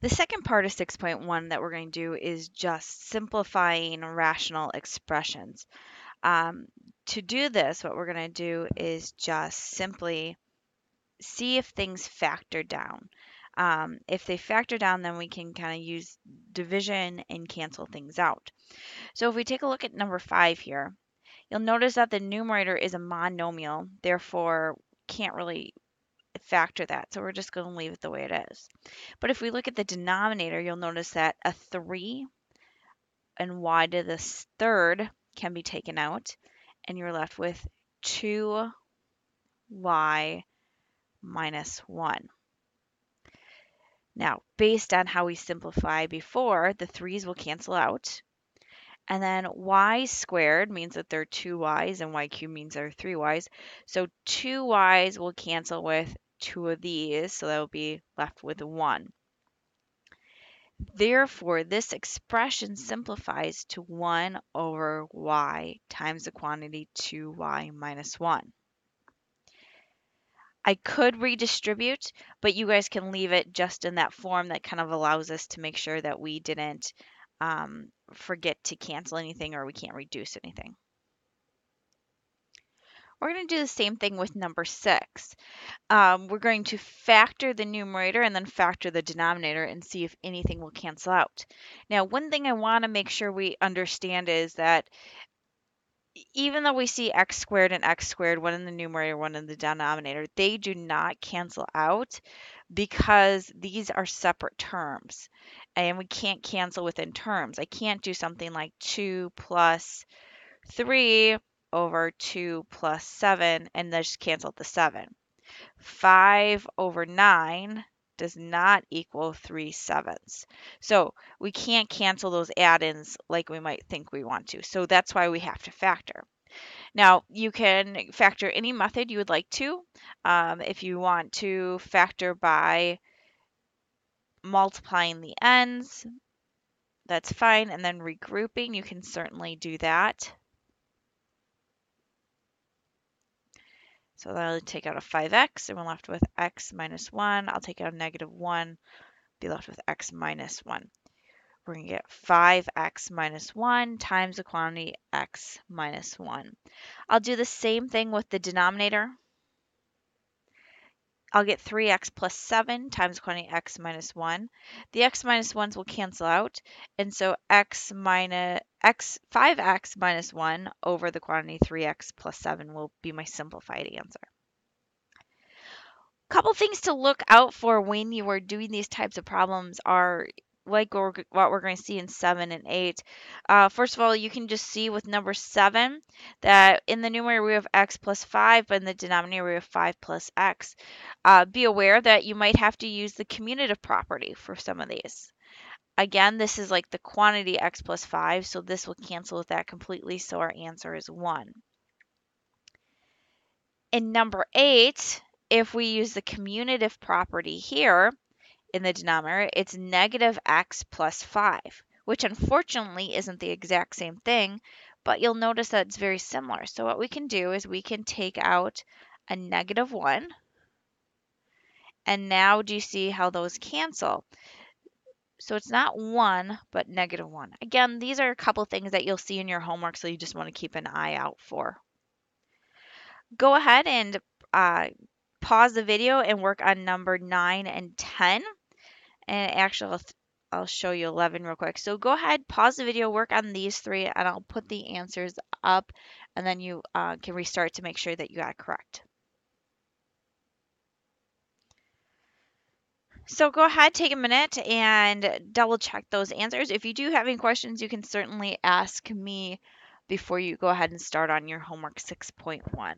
The second part of 6.1 that we're going to do is just simplifying rational expressions. To do this, what we're going to do is just simply see if things factor down. If they factor down, then we can kind of use division and cancel things out. So if we take a look at number 5 here, you'll notice that the numerator is a monomial, therefore can't really factor that. So we're just going to leave it the way it is. But if we look at the denominator, you'll notice that a 3 and y to the third can be taken out, and you're left with 2y minus 1. Now, based on how we simplify before, the 3's will cancel out. And then y squared means that there are 2 y's, and y cubed means there are 3 y's. So 2 y's will cancel with 2 of these, so that will be left with 1. Therefore, this expression simplifies to 1 over y times the quantity 2y minus 1. I could redistribute, but you guys can leave it just in that form. That kind of allows us to make sure that we didn't forget to cancel anything or we can't reduce anything. We're going to do the same thing with number 6. We're going to factor the numerator and then factor the denominator and see if anything will cancel out. Now, one thing I want to make sure we understand is that even though we see x squared and x squared, one in the numerator, one in the denominator, they do not cancel out because these are separate terms and we can't cancel within terms. I can't do something like 2 plus 3 over 2 plus 7 and just cancel out the 7. 5 over 9 does not equal 3/7. So we can't cancel those add-ins like we might think we want to. So that's why we have to factor. Now, you can factor any method you would like to. If you want to factor by multiplying the ends, that's fine. And then regrouping, you can certainly do that. So then I'll take out a 5x, and we're left with x minus 1. I'll take out a negative 1, be left with x minus 1. We're going to get 5x minus 1 times the quantity x minus 1. I'll do the same thing with the denominator. I'll get 3x plus 7 times the quantity x minus 1. The x minus 1's will cancel out, and so 5x minus 1 over the quantity 3x plus 7 will be my simplified answer. Couple things to look out for when you are doing these types of problems are like what we're going to see in 7 and 8. First of all, you can just see with number 7 that in the numerator we have x plus 5, but in the denominator we have 5 plus x. Be aware that you might have to use the commutative property for some of these. Again, this is like the quantity x plus 5, so this will cancel with that completely, so our answer is 1. In number 8, if we use the commutative property here in the denominator, it's negative x plus 5, which unfortunately isn't the exact same thing, but you'll notice that it's very similar. So what we can do is we can take out a negative 1, and now do you see how those cancel? So it's not 1, but negative 1. Again, these are a couple things that you'll see in your homework, so you just want to keep an eye out for. Go ahead and pause the video and work on number 9 and 10. And actually, I'll show you 11 real quick. So go ahead, pause the video, work on these 3, and I'll put the answers up, and then you can restart to make sure that you got it correct. So go ahead, take a minute, and double check those answers. If you do have any questions, you can certainly ask me before you go ahead and start on your homework 6.1.